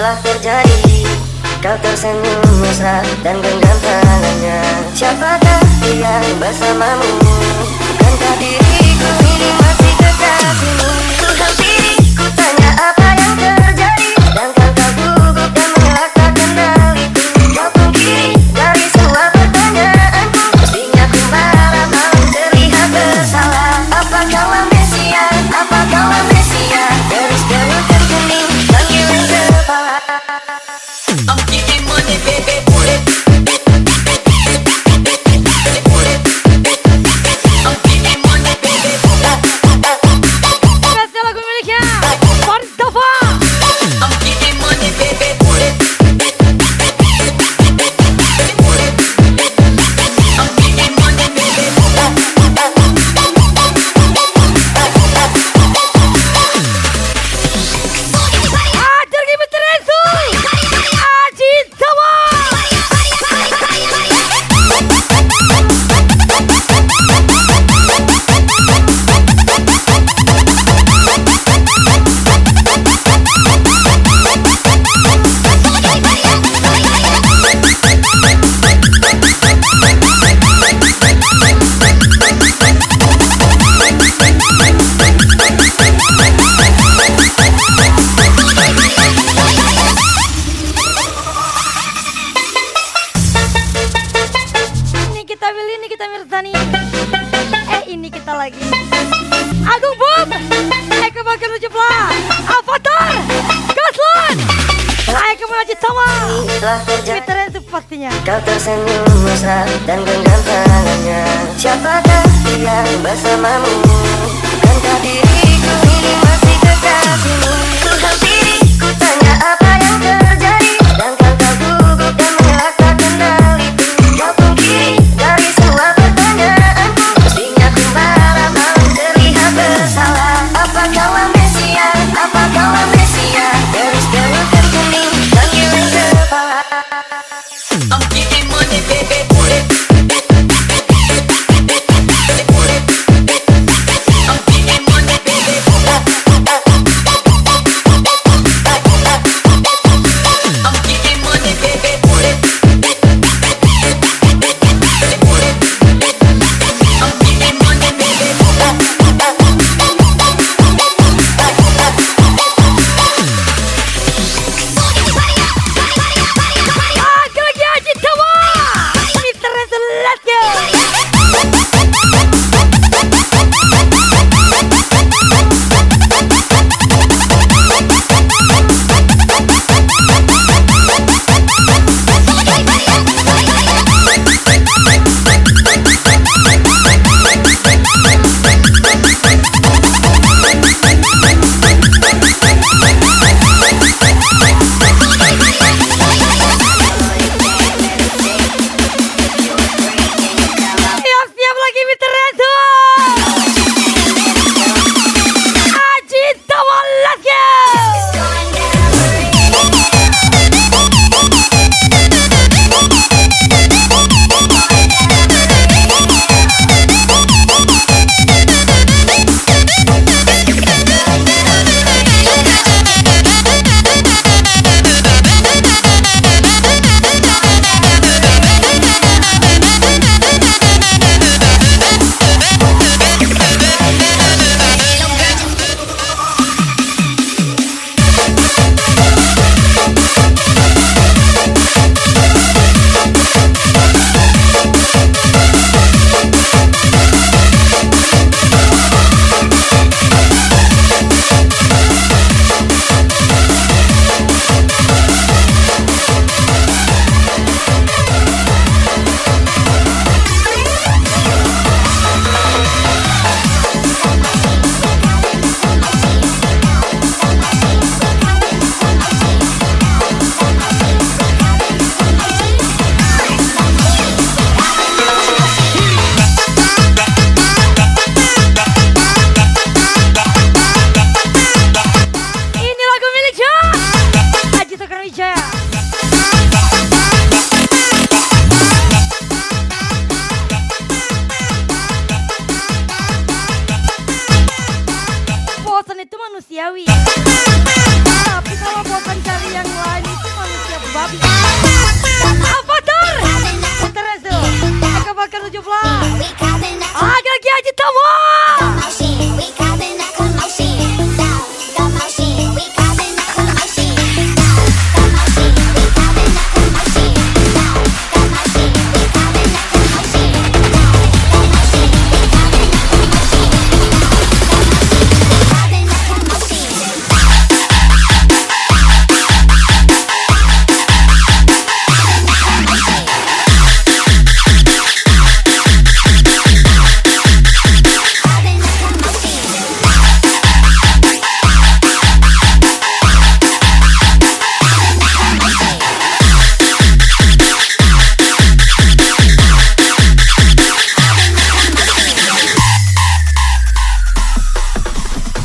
telah terjadi. Kau tersenyum mesra dan genggam tangannya. Siapakah yang bersamamu? Bukankah diriku ini masih kekasihmu? Ku hampiri, ku tanya apa yang terjadi, dan kau gugup dan mengelakkan kendaliku. Kau pungkiri dari semua pertanyaanku. Pastinya ku marah, mau terlihat bersalah. Apa kau amnesia? Apa kau amnesia? Garis berukir kuning, panggilan kepala. I'm getting money, baby. Ini kita lagi Agung Boom, Eka Bakar Rujeplah, Avatar, Gaslan, Eka Melajit sama Twitter itu pastinya. Kau tersenyum mesra dan genggam tangannya. Siapakah yang bersamamu? Bukankah diriku ini masih kekasihmu? Ku hampiri, ku tanya apa yang terjadi, dan kau gugup dan mengelakkan kendaliku. Kau pungkiri dari semua pertanyaanku. Pastinya ku marah, mau terlihat bersalah. Apa kau amnesia? Apa kau amnesia? Garis berukir kuning, panggilan kepala. I'm getting money, baby. Tapi Kalau bukan cari yang lain itu manusia babi. Avatar Terezo Eka bakal 17 Agak Haji Tawa.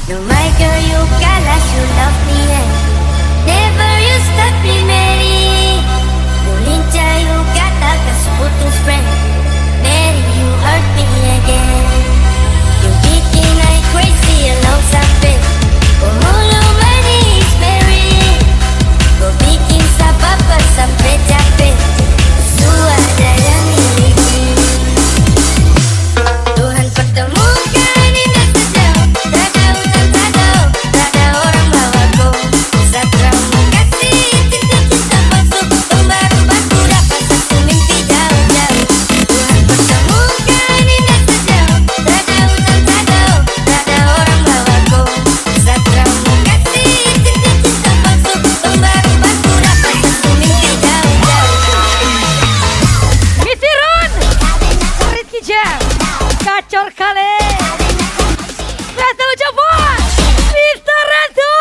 No matter you colors, you love me and never you stop me, Mary. You lincah, you katakan sebutin friend, Mary, you hurt me again. You bikin I crazy along sampai pemulu manis, Mary. Kau bikin apa sampai capek, suara yang miliki. Tuhan pertemukan indah sejauh. Kacor kali. Reto ucapan Mr. Reto.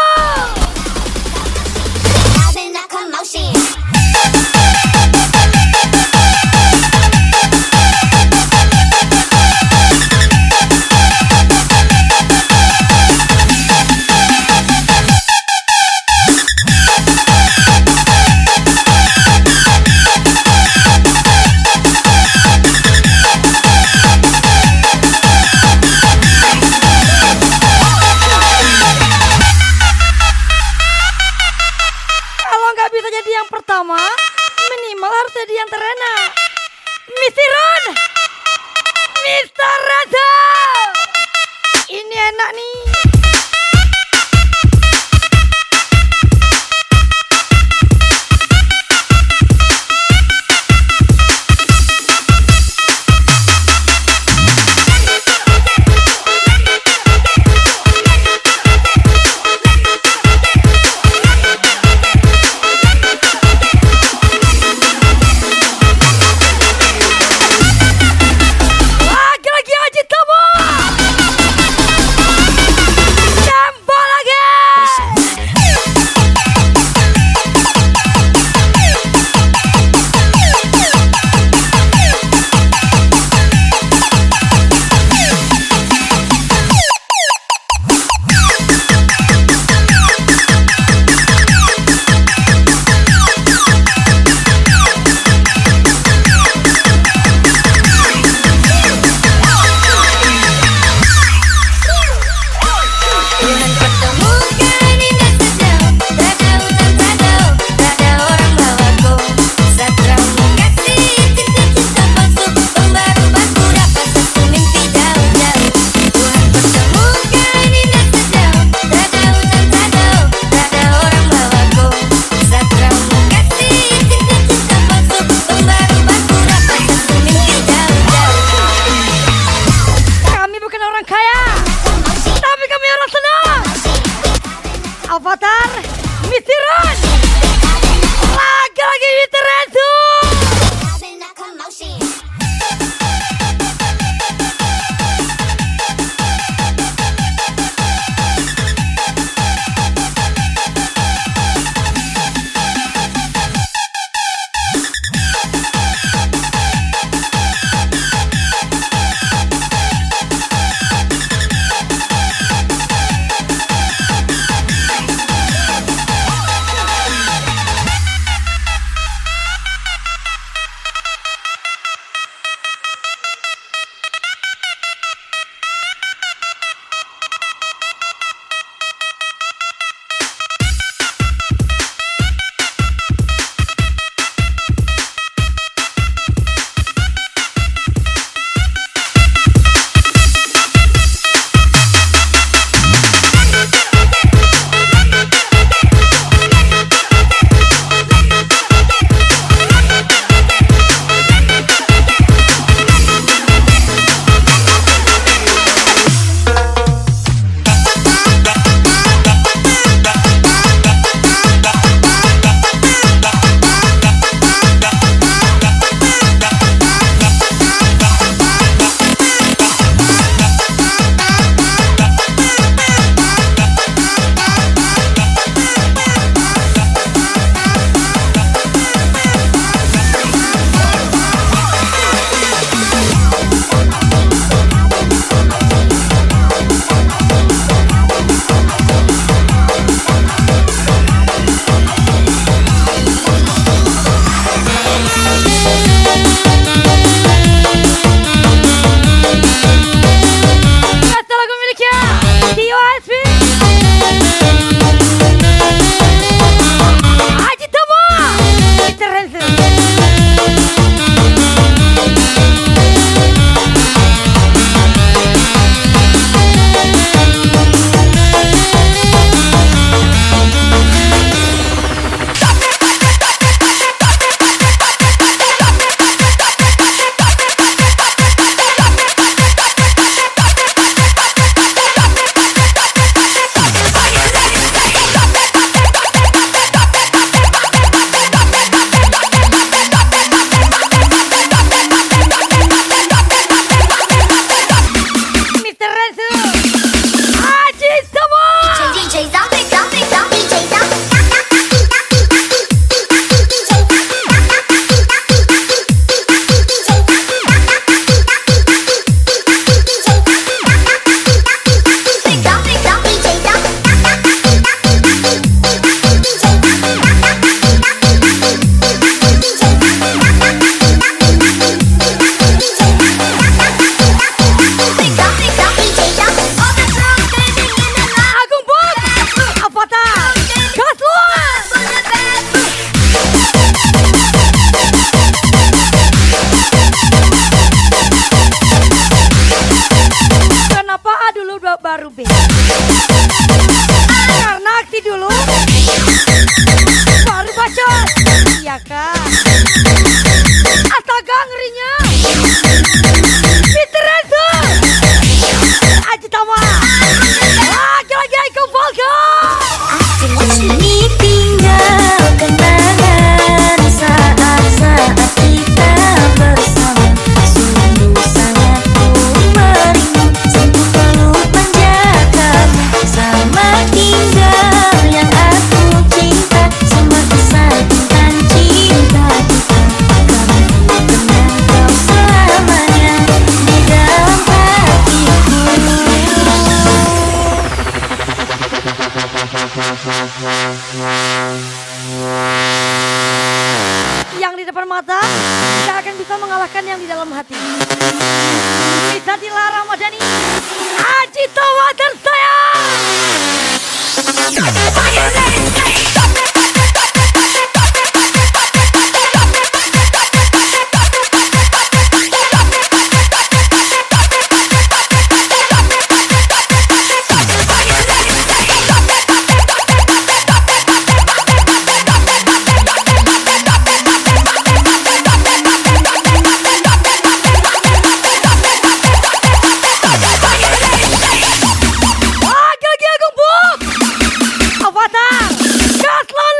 Bisa jadi yang pertama, minimal harus jadi yang terenak. Mr. Ron, Mr. Reza, ini enak nih. Avatar Mr. Ron lagi Mr. Rezo. Ini tinggal kenangan saat-saat kita bersama. Sungguh sangat ku merindu, sungguh peluk menjagamu. Sama tinggal yang aku cinta, semua kisah tentang cinta kita. Karena ku kenal kau selamanya di dalam hatiku. Yang di depan mata tidak akan bisa mengalahkan yang di dalam hati. Kita Dilara Ramadhani, Aji Tawa dan saya. Avatar, Gatlon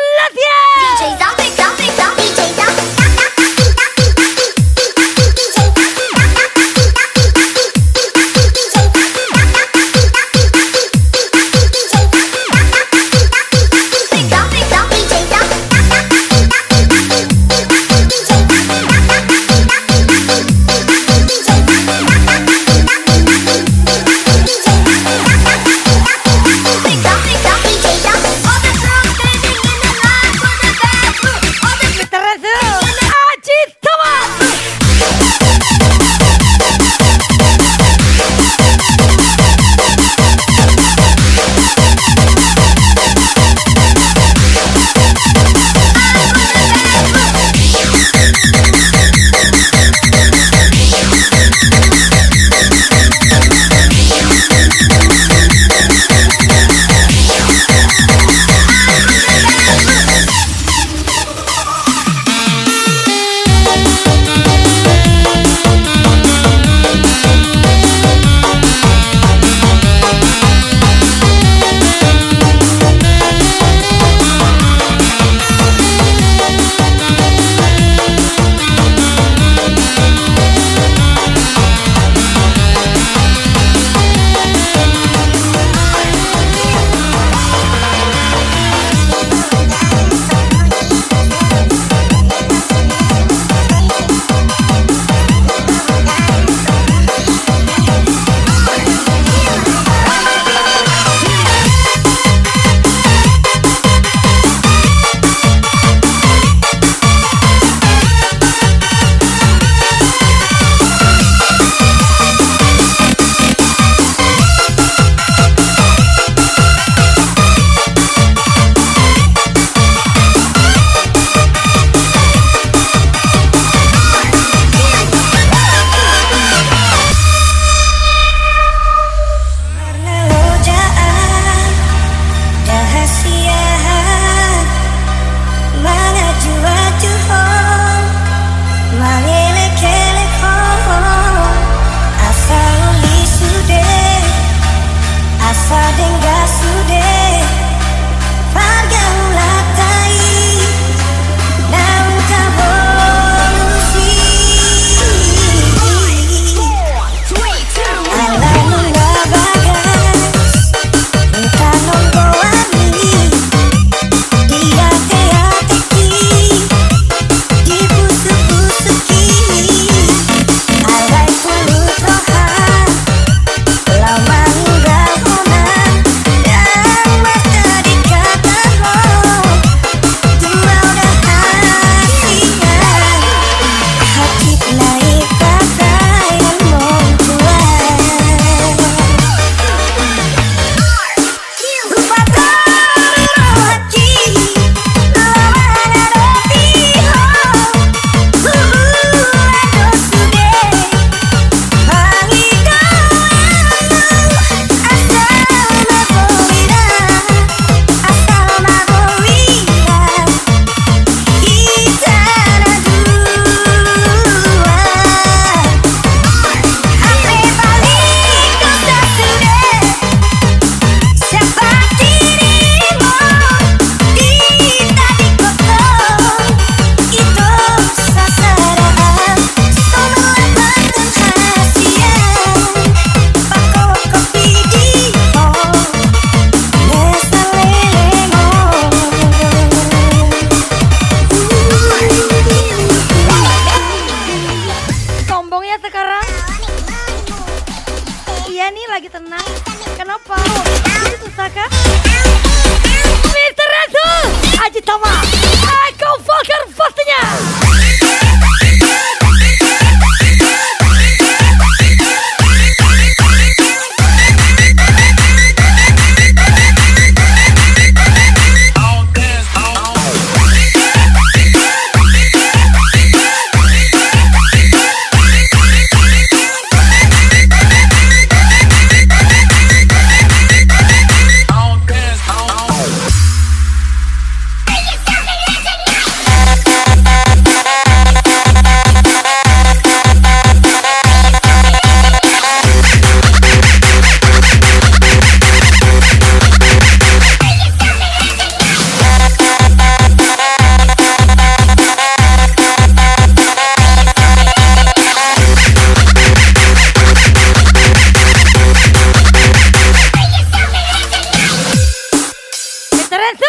Terenzo,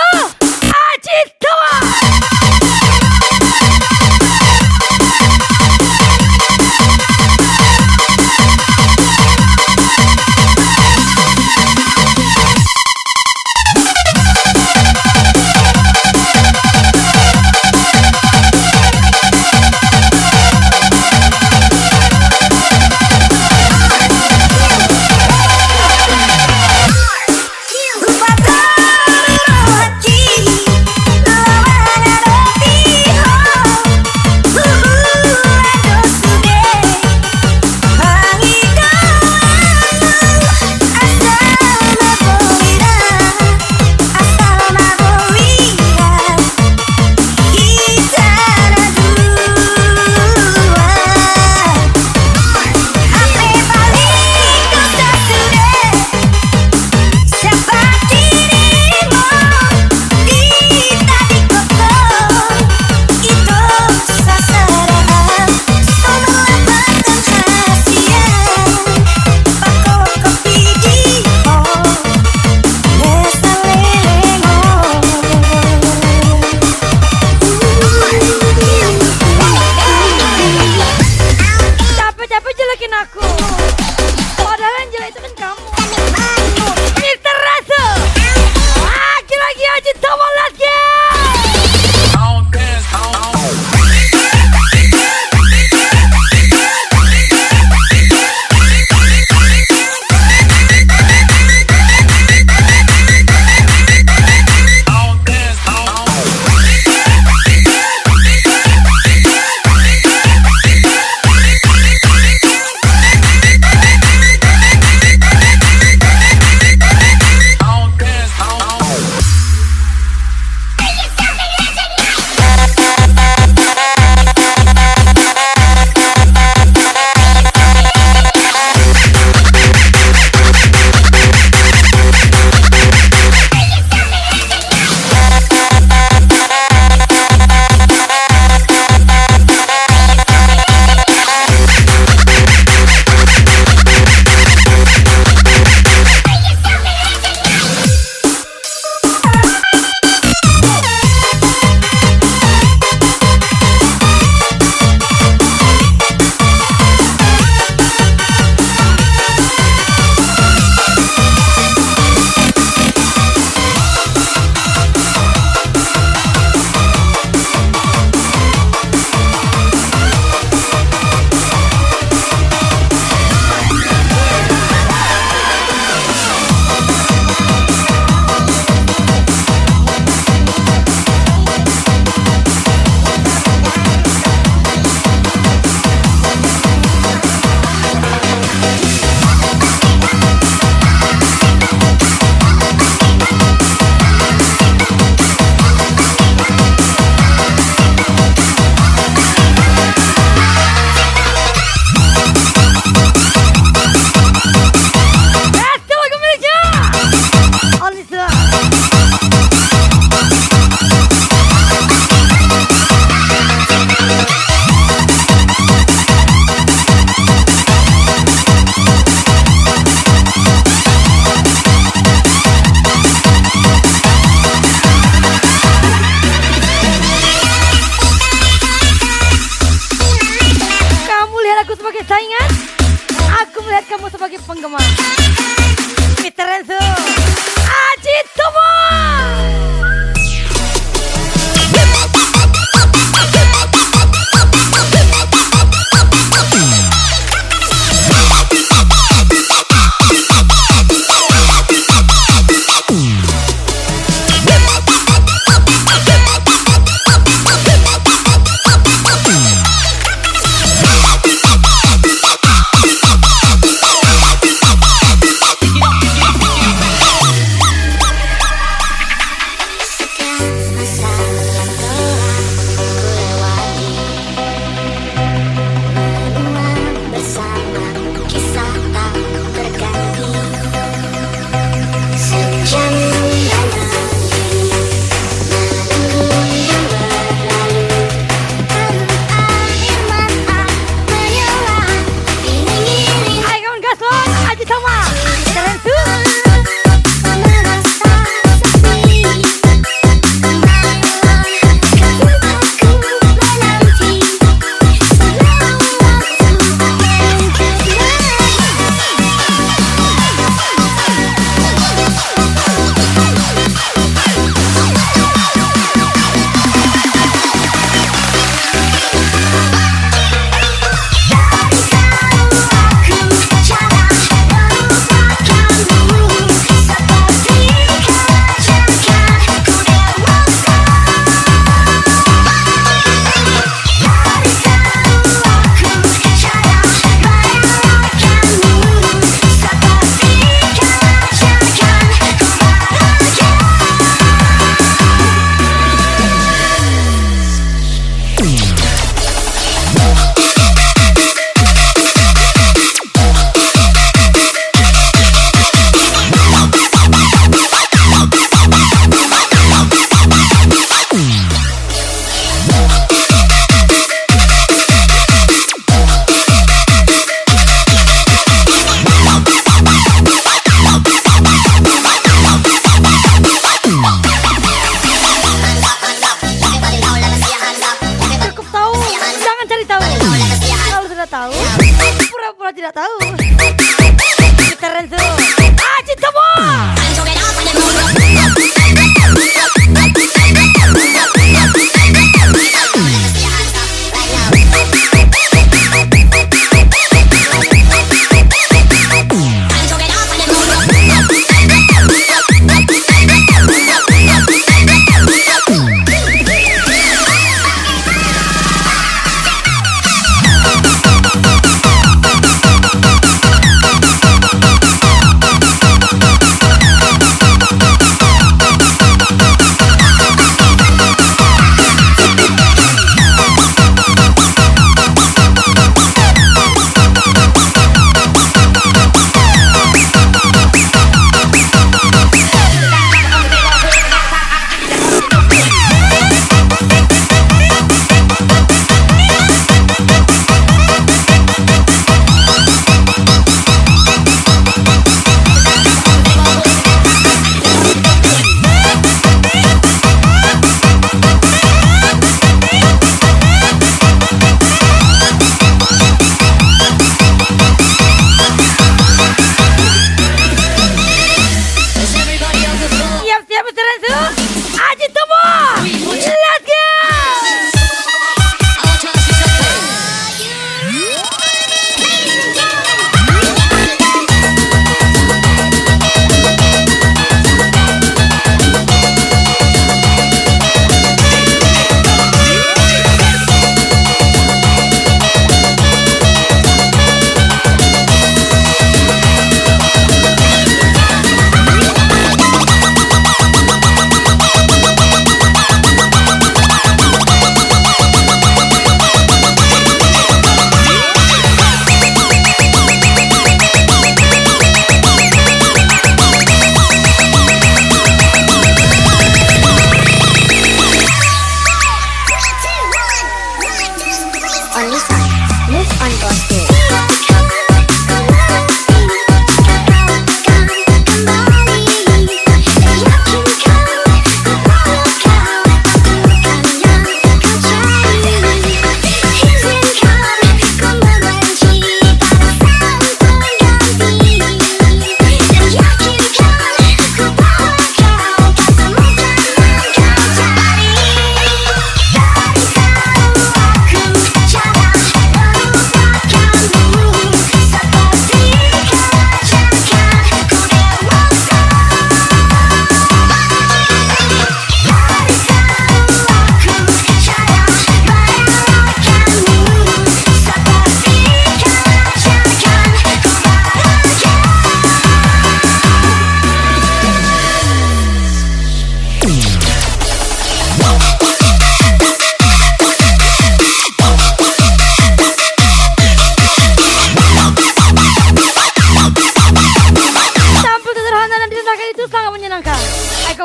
Ajitua. Ku patah hati kalau tidak tahu. Mr. Renzo, Aji Tomo.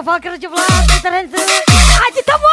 Valker 17, Mr. Renzo, Aji Tomo.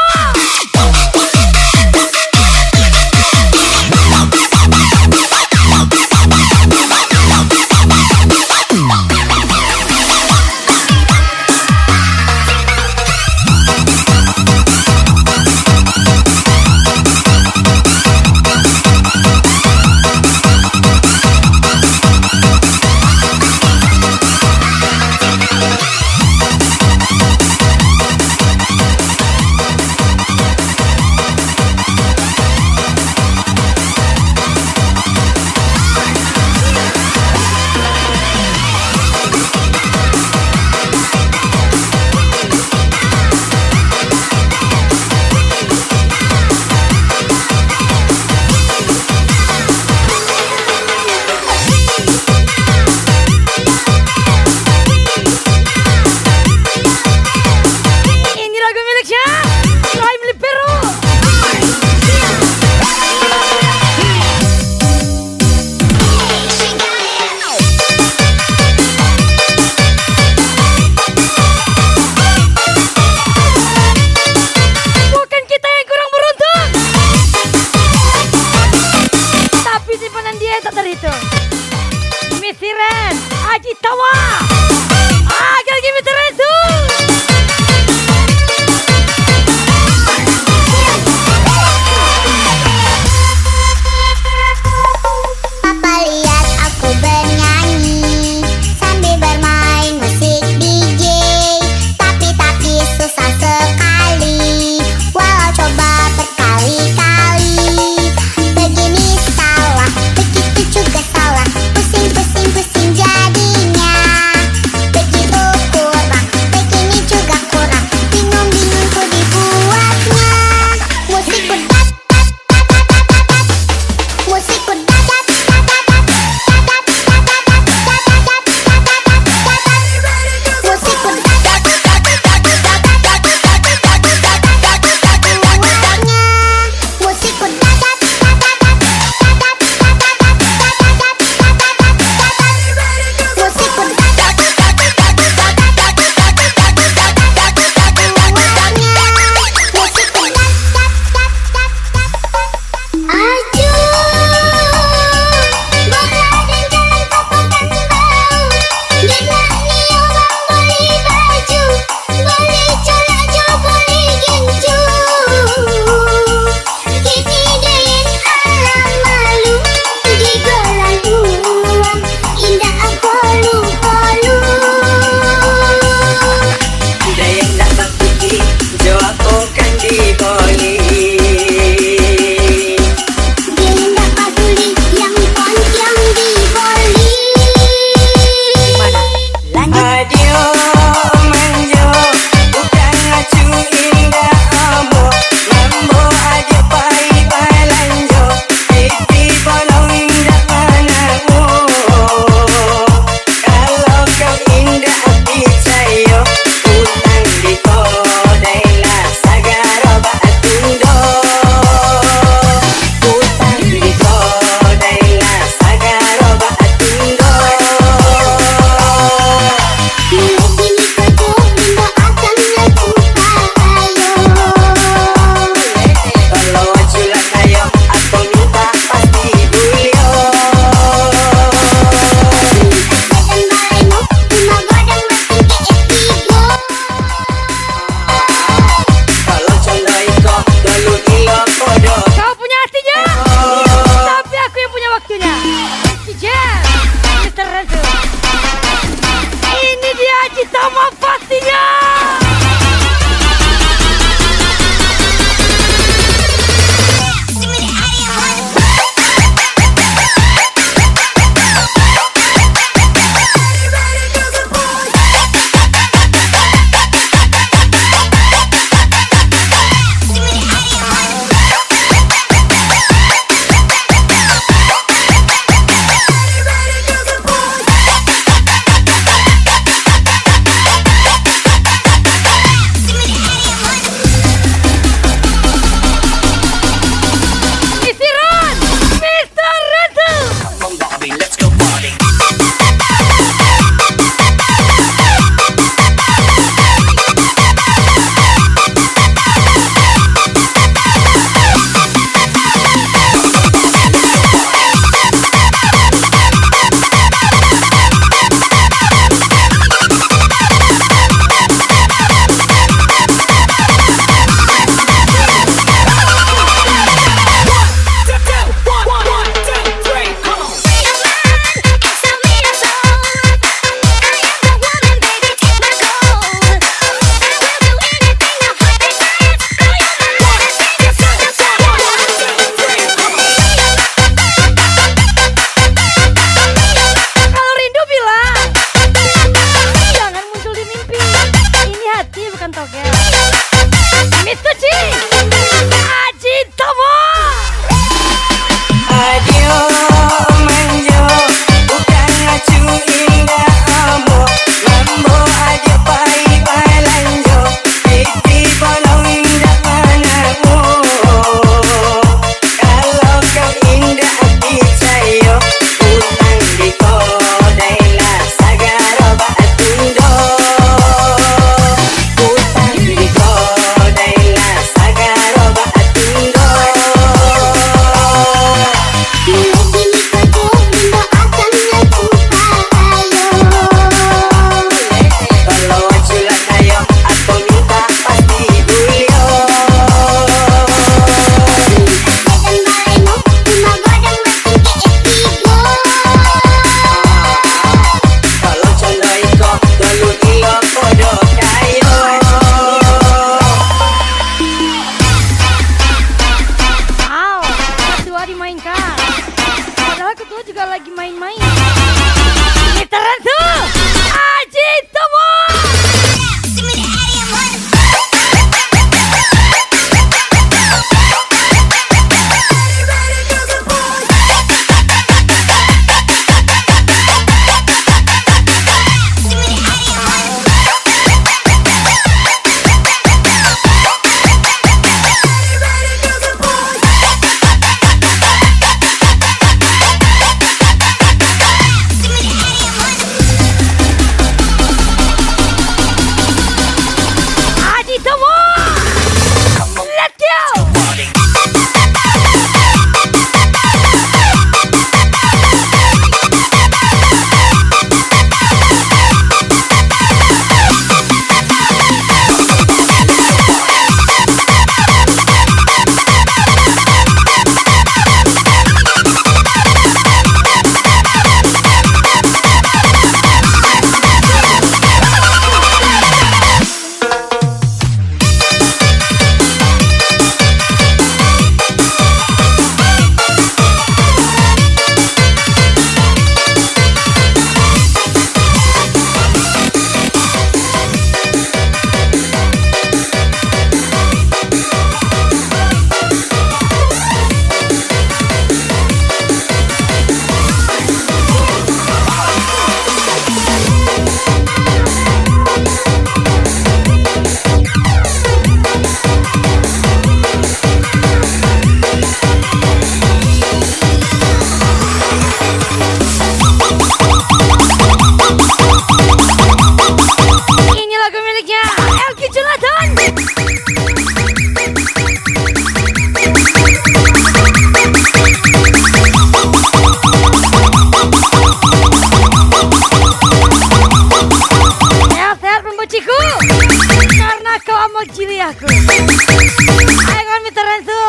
Ayo kan Mr. Renzo.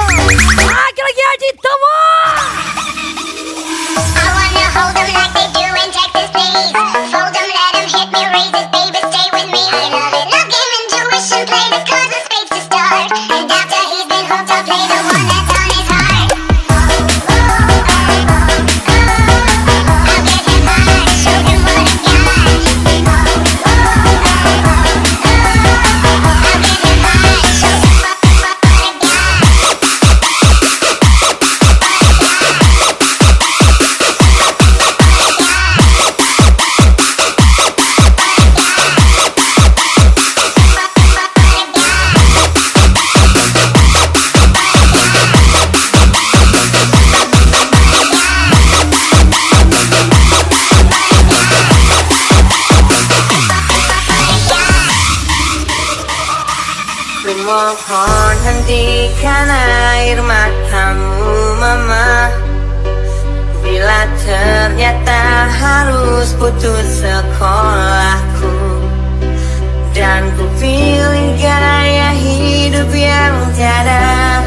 Lagi-lagi Haji Tomo. I wanna hold them like they do in Texas, please. Fold them, let them hit me, raises, baby, stay with me. I love it. No game intuition, play the cards and spades to start. And after he's been hooked, I'll play the one that's on his heart. I'll get him high, show him what I've got. I'll get him high, show him what I've got. Kumohon hentikan air matamu mama, bila ternyata harus putus sekolahku. Dan ku pilih gaya hidup yang tiada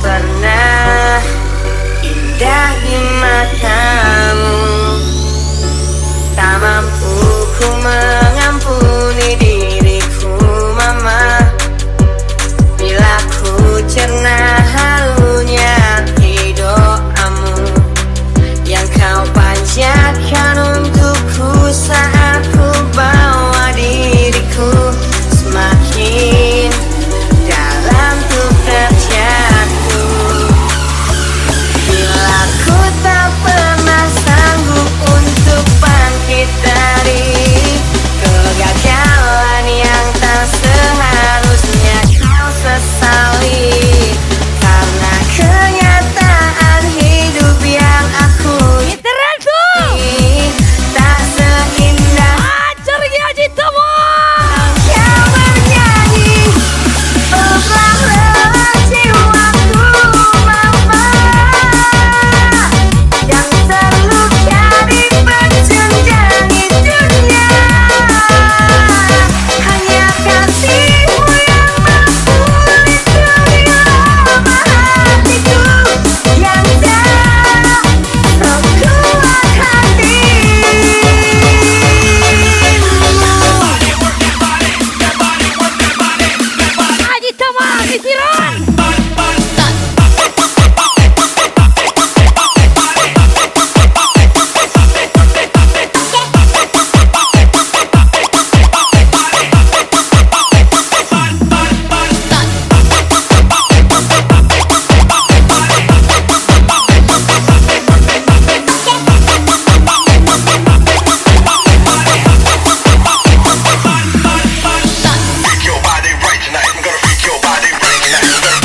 pernah indah di matamu. Tak mampu ku mengampuni diriku mama, bila ku cerna halunya doamu yang kau panjatkan untukku saat ku bawa diriku semakin dalam tuh terjatuh. Bila ku tak pernah sanggup untuk bangkit dari kegagalan yang tak seharusnya kau sesali, karena kenyataan hidup yang aku Mr. Renzo. jalani tak seindah Ajar lagi Haji Tomo. kau bernyanyi. Peganglah jiwaku mama, yang terluka diperjenjangi dunia. Hanya kasihmu yang mampu lindungi lama hatiku yang tak sekuat hatimu. Haji Tomo Misiran. Freak your body right tonight. I'm gonna freak your body right tonight.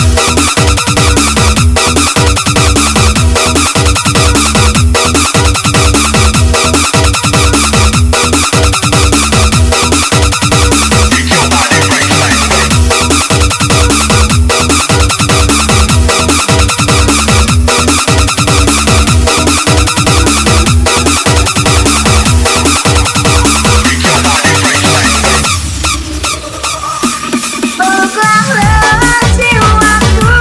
Freak your body right tonight. Freak your body right tonight. Peganglah jiwaku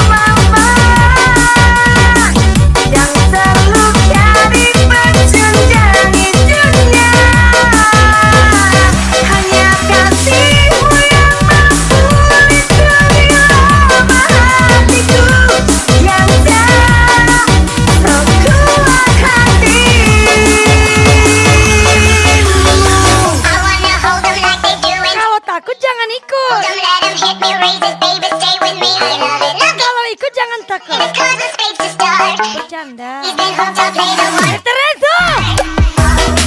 mama, yang terluka diperjenjangi dunia. Hanya kasihmu yang mampu lindungi lama hatiku yang tak sekuat hatimu. I wanna hold them like they do in Kalau takut jangan ikut. them, let them hit me, raises, baby, stay with me. I love it. No game Kalau ikut jangan takut. cards and spades to start. Bercanda. He's been hooked, I'll play the one. Mr. Renzo.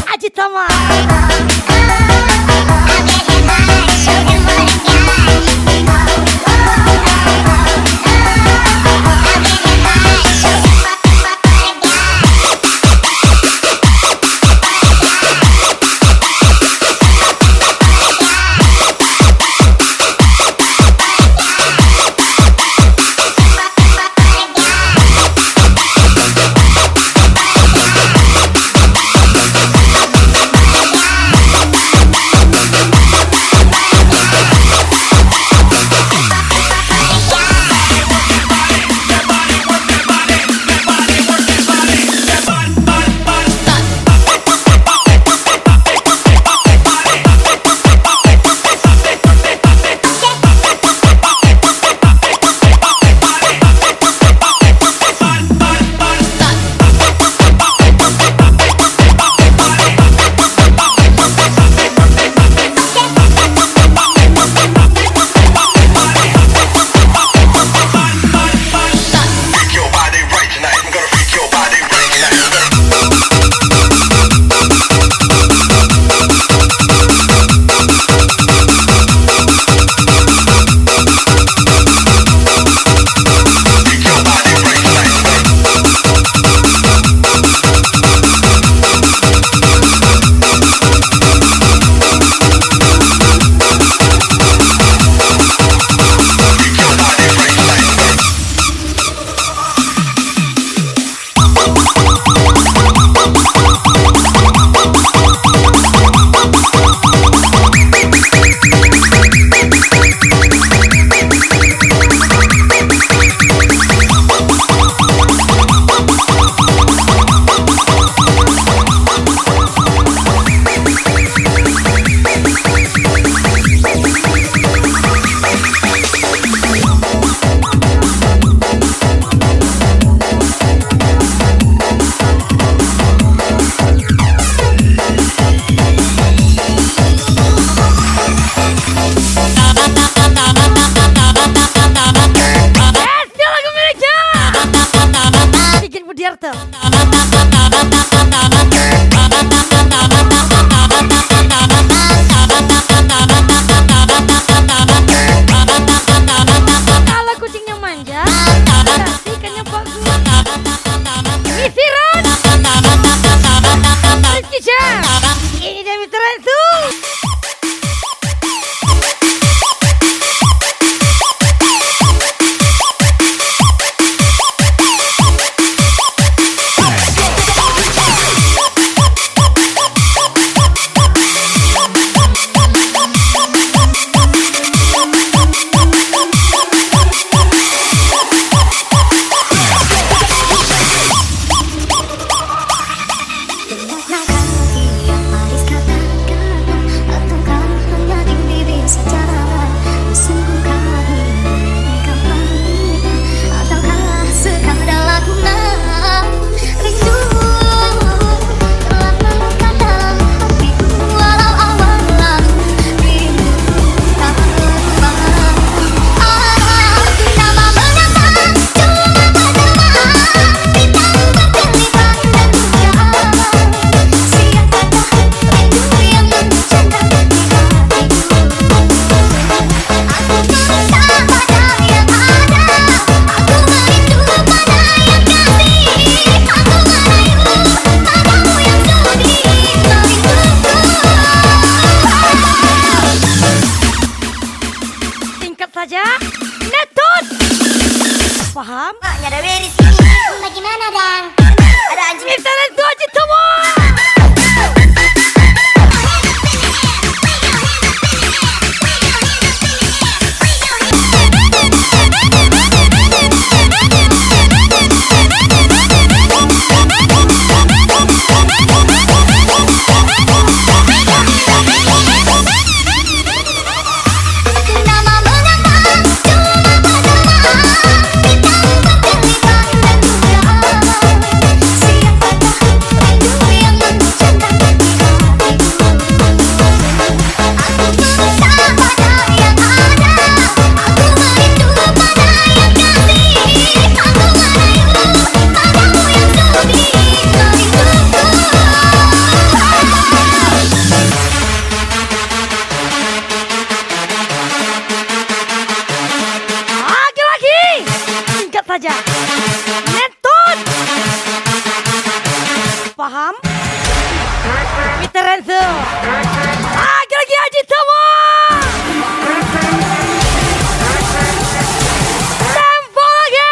Haji Tomo. I'll get him high, show him what I've got. I'll get him high, show him what I've got. saja. Netut. Paham? Nyada beris ini. Bagaimana dang? Ada anjing. Mr. Netut aja semua. Nama mengapa cuma bernama kita berkelibang dan berang. Siapakah rindu yang mengucapkan di hatiku? Aku berusaha pada yang ada. Aku merindu pada yang kasih. Aku merayu padamu yang sudi merinduku. Lagi-lagi. Singkat saja. Netut. Paham? Mr. Renzo. Lagi-lagi aja semua. Tempo lagi.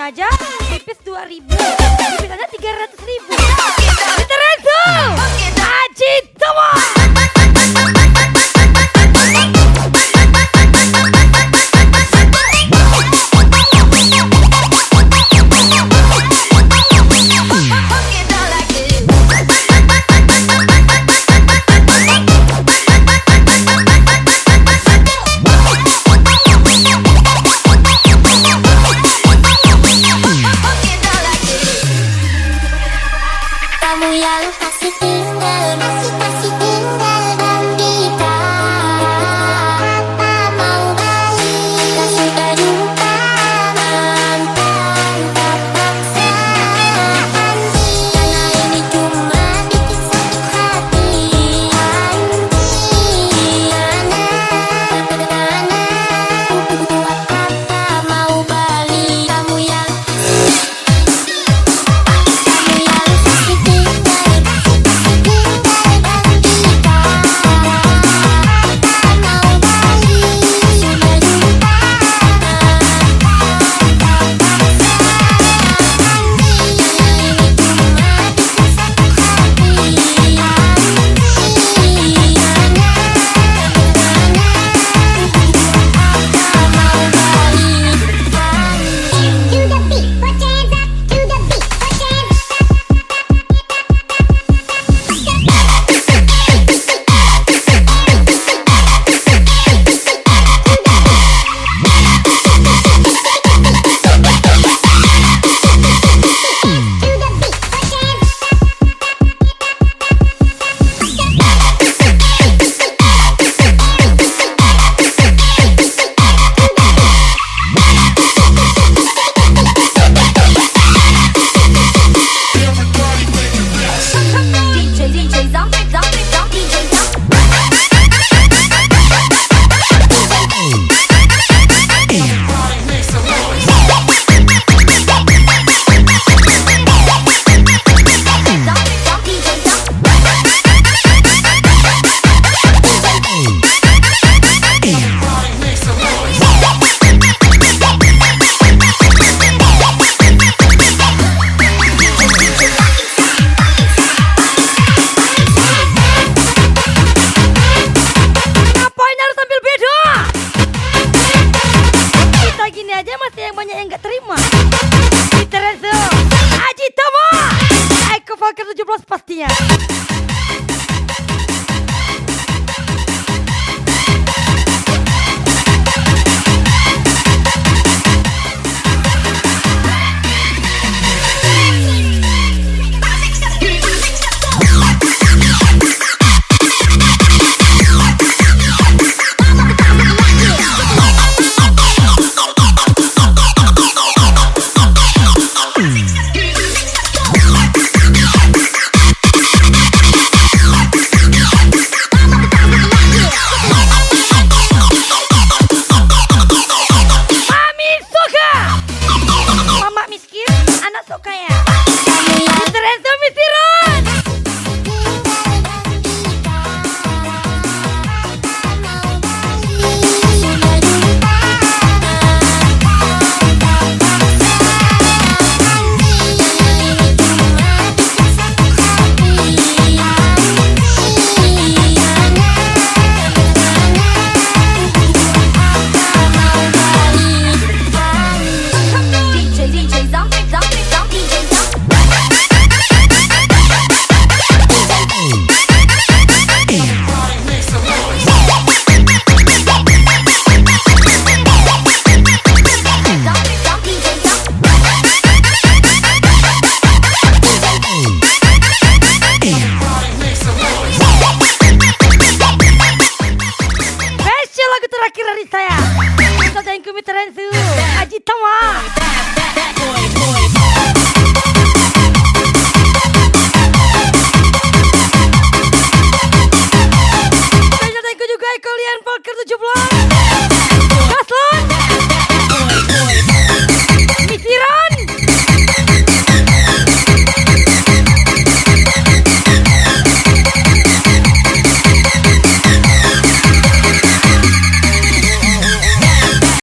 aja tipis 2.000, tipis aja 300.000. Kita Renzo, Aji Tomo. Kamu yang kasih tinggal, kasih tinggal dan kita tak mau balik. Tak sudah jumpa mantan, tak paksa hati. Karena ini cuma bikin satu hati. Karena buat apa mau balik. Kamu yang yang banyak yang gak terima. Kita Renzo, Aji Tomo, Eko Fakir 17 pastinya.